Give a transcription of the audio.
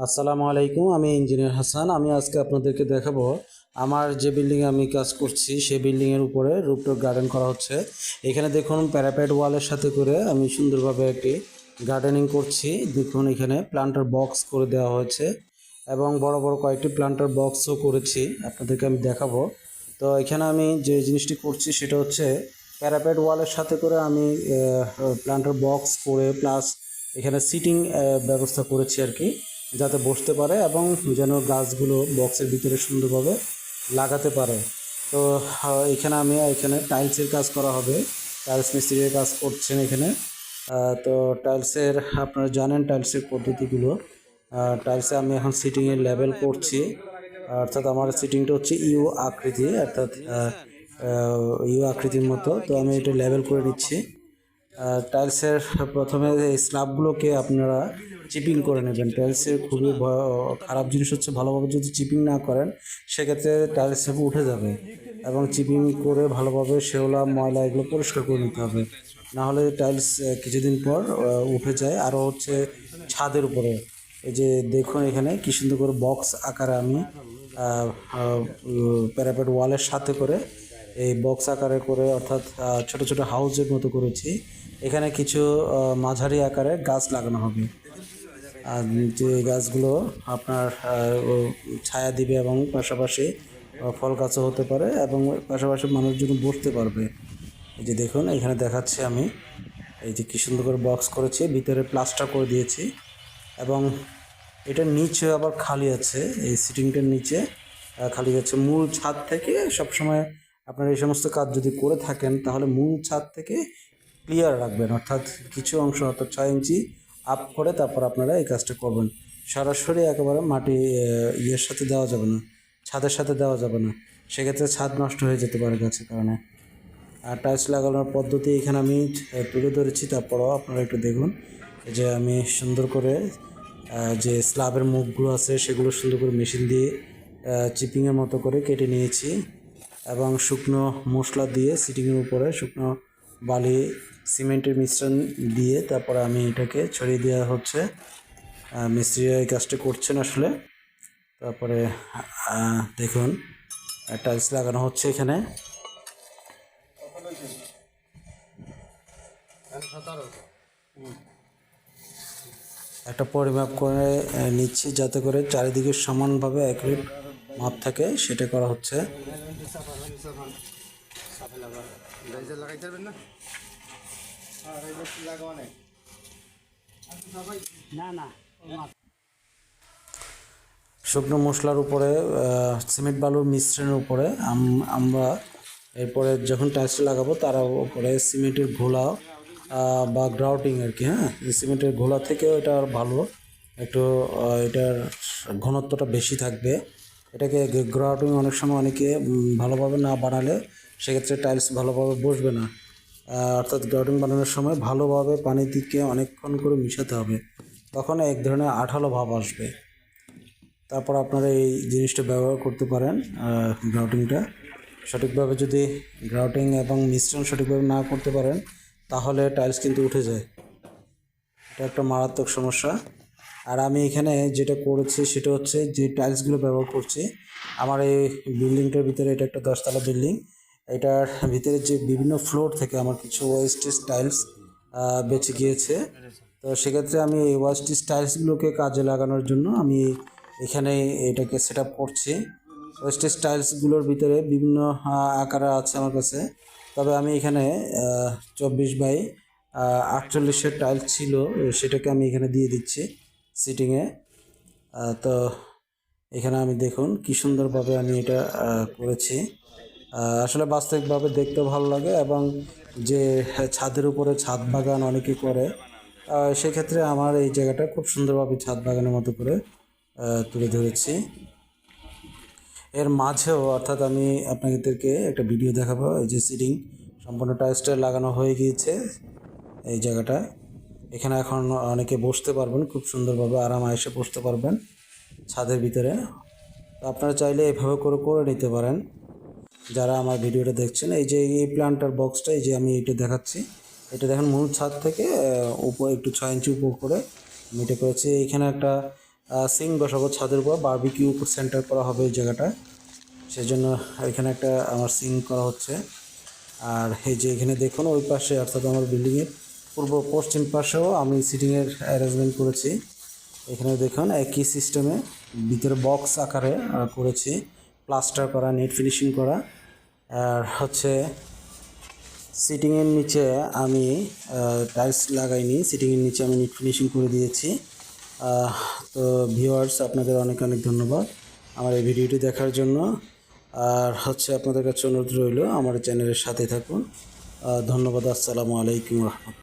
আসসালামু আলাইকুম। আমি ইঞ্জিনিয়ার হাসান। আমি আজকে আপনাদেরকে দেখাবো আমার যে বিল্ডিংয়ে আমি কাজ করছি সেই বিল্ডিংয়ের উপরে রুফটপ গার্ডেন করা হচ্ছে। এখানে দেখুন প্যারাপেট ওয়ালের সাথে করে আমি সুন্দরভাবে একটি গার্ডেনিং করছি। দেখুন এখানে প্লান্টার বক্স করে দেওয়া হয়েছে এবং বড় বড় কয়েকটি প্লান্টার বক্সও করেছি, আপনাদেরকে আমি দেখাবো। তো এখানে আমি যে জিনিসটি করছি সেটা হচ্ছে প্যারাপেট ওয়ালের সাথে করে আমি প্লান্টার বক্স করে প্লাস এখানে সিটিং ব্যবস্থা করেছি আর কি, যাতে বসতে পারে এবং যেন গাছগুলো বক্সের ভিতরে সুন্দরভাবে লাগাতে পারে। তো এখানে টাইলসের কাজ করা হবে, টাইলস মিস্ত্রির কাজ করছেন এখানে। তো টাইলসের আপনারা জানেন টাইলসের পদ্ধতিগুলো। টাইলসে আমি এখন সিটিংয়ের লেভেল করছি, অর্থাৎ আমার সিটিংটা হচ্ছে ইউ আকৃতি, অর্থাৎ ইউ আকৃতির মতো। তো আমি এটা লেভেল করে নিচ্ছি। টাইলসের প্রথমে এই স্ল্যাবগুলোকে আপনারা চিপিং করে নেবেন। টাইলসের খুবই খারাপ জিনিস হচ্ছে ভালোভাবে যদি চিপিং না করেন সেক্ষেত্রে টাইলস উঠে যাবে, এবং চিপিং করে ভালোভাবে শেওলা ময়লা এগুলো পরিষ্কার করে নিতে হবে, না হলে টাইলস কিছুদিন পর উঠে যায়। আরও হচ্ছে ছাদের উপরে এই যে দেখুন এখানে কি সুন্দর করে বক্স আকারে আমি প্যারাপেট ওয়ালের সাথে করে এই বক্স আকারে করে, অর্থাৎ ছোট ছোট হাউসের মতো করেছি। এখানে কিছু মাঝারি আকারে গাছ লাগানো হবে, আর যে গাছগুলো আপনার ছায়া দিবে এবং পাশাপাশি ফল গাছও হতে পারে এবং পাশাপাশি মানুষজন বসতে পারবে। এই যে দেখুন এখানে দেখাচ্ছি আমি এই যে কি সুন্দর করে বক্স করেছি, ভিতরে প্লাস্টার করে দিয়েছি এবং এটার নিচে আবার খালি আছে। এই সিটিংটার নিচে খালি আছে। মূল ছাদ থেকে সবসময় আপনারা এই সমস্ত কাজ যদি করে থাকেন তাহলে মূল ছাদ থেকে ক্লিয়ার রাখবেন, অর্থাৎ কিছু অংশ অর্থাৎ 6 ইঞ্চি আপ করে তারপর আপনারা এই কাজটা করবেন। সরাসরি একেবারে মাটি ইয়ের সাথে দেওয়া যাবে না, ছাদের সাথে দেওয়া যাবে না, সেক্ষেত্রে ছাদ নষ্ট হয়ে যেতে পারে গাছের কারণে। আর টাইলস লাগানোর পদ্ধতি এখানে আমি তুলে ধরেছি, তারপরও আপনারা একটু দেখুন। এই যে আমি সুন্দর করে যে স্ল্যাবের মুখগুলো আছে সেগুলো সুন্দর করে মেশিন দিয়ে চিপিংয়ের মতো করে কেটে নিয়েছি এবং শুকনো মশলা দিয়ে সিটিংয়ের উপরে শুকনো বালি সিমেন্টের মিশ্রণ দিয়ে তারপরে আমি এটাকে ছড়িয়ে দেওয়া হচ্ছে। মিস্ত্রিরা এই কাজটা করছেন আসলে। তারপরে দেখুন টাইলস লাগানো হচ্ছে এখানে। একটা পরিমাপ করে নিচ্ছি যাতে করে চারিদিকে সমানভাবে অ্যাকুরেট মাপ থাকে, সেটা করা হচ্ছে। শুকনো মশলার উপরে সিমেন্ট বালুর মিশ্রণের উপরে আমরা এরপরে যখন টাইলস লাগাবো তার উপরে সিমেন্টের ঘোলা বা গ্রাউটিং আর কি, হ্যাঁ, সিমেন্টের ঘোলা থেকেও এটা ভালো একটু এটার ঘনত্বটা বেশি থাকবে। এটাকে গ্রাউটিং অনেক সময় অনেকে ভালোভাবে না বানালে সেক্ষেত্রে টাইলস ভালোভাবে বসবে না। অর্থাৎ গ্রাউটিং বানানোর সময় ভালোভাবে পানি দিকে অনেকক্ষণ করে মিশাতে হবে, তখন এক ধরনের আঠালো ভাব আসবে। তারপর আপনারা এই জিনিসটা ব্যবহার করতে পারেন। গ্রাউটিংটা সঠিকভাবে যদি গ্রাউটিং এবং মিশ্রণ সঠিকভাবে না করতে পারেন তাহলে টাইলস কিন্তু উঠে যায়, এটা একটা মারাত্মক সমস্যা। আর আমি এখানে যেটা করেছি সেটা হচ্ছে যে টাইলসগুলো ব্যবহার করছি আমার এই বিল্ডিংটার ভিতরে, এটা একটা 10তলা বিল্ডিং। এটার ভিতরে যে বিভিন্ন ফ্লোর থেকে আমার কিছু ওয়েস্টেজ টাইলস বেঁচে গিয়েছে। তো সেক্ষেত্রে আমি এই ওয়েস্টেজ টাইলসগুলোকে কাজে লাগানোর জন্য আমি এখানে এটাকে সেট আপ করছি। ওয়েস্টেজ টাইলসগুলোর ভিতরে বিভিন্ন আকারে আছে আমার কাছে, তবে আমি এখানে 24x48 টাইলস ছিল, সেটাকে আমি এখানে দিয়ে দিচ্ছি সিটিংয়ে। তো এখানে আমি দেখুন কি সুন্দরভাবে আমি এটা করেছি। আসলে বাস্তবিকভাবে দেখতে ভালো লাগে এবং যে ছাদের উপরে ছাদ বাগান অনেকে করে, সেক্ষেত্রে আমার এই জায়গাটা খুব সুন্দরভাবে ছাদ বাগানের মতো করে তুলে ধরেছি। এর মাঝেও অর্থাৎ আমি আপনাদেরকে একটা ভিডিও দেখাবো। এই যে সিটিং সম্পূর্ণ টাইলসটা লাগানো হয়ে গিয়েছে এই জায়গাটা। এখানে এখন অনেকে বসতে পারবেন, খুব সুন্দরভাবে আরাম আয়েসে বসতে পারবেন ছাদের ভিতরে। তো আপনারা চাইলে এভাবে করে করে নিতে পারেন যারা আমার ভিডিওটা দেখছেন। এই যে এই প্ল্যান্টার বক্সটা এই যে আমি এটা দেখাচ্ছি, এটা দেখেন মূল ছাদ থেকে উপর একটু 6 ইঞ্চি উপর করে আমি এটা করেছি। এখানে একটা সিং বসাবো ছাদের উপর, বারবিকিউ সেন্টার করা হবে এই জায়গাটা, সেজন্য এখানে একটা আমার সিং করা হচ্ছে। আর এই যে এখানে দেখুন ওই পাশে অর্থাৎ আমার বিল্ডিংয়ের পূর্ব পশ্চিম পাশেও আমি সিটিংয়ের অ্যারেঞ্জমেন্ট করেছি। এখানে দেখুন একই সিস্টেমে ভিতরে বক্স আকারে করেছি, প্লাস্টার করা, নেট ফিনিশিং করা। আর হচ্ছে সিটিংয়ের নিচে আমি টাইলস লাগাইনি, সিটিংয়ের নিচে আমি নেট ফিনিশিং করে দিয়েছি। তো ভিউয়ার্স, আপনাদের অনেক অনেক ধন্যবাদ আমার এই ভিডিওটি দেখার জন্য। আর হচ্ছে আপনাদের কাছে অনুরোধ রইল আমার চ্যানেলের সাথে থাকুন। ধন্যবাদ। আসসালামু আলাইকুম রহমতুল্লাহ।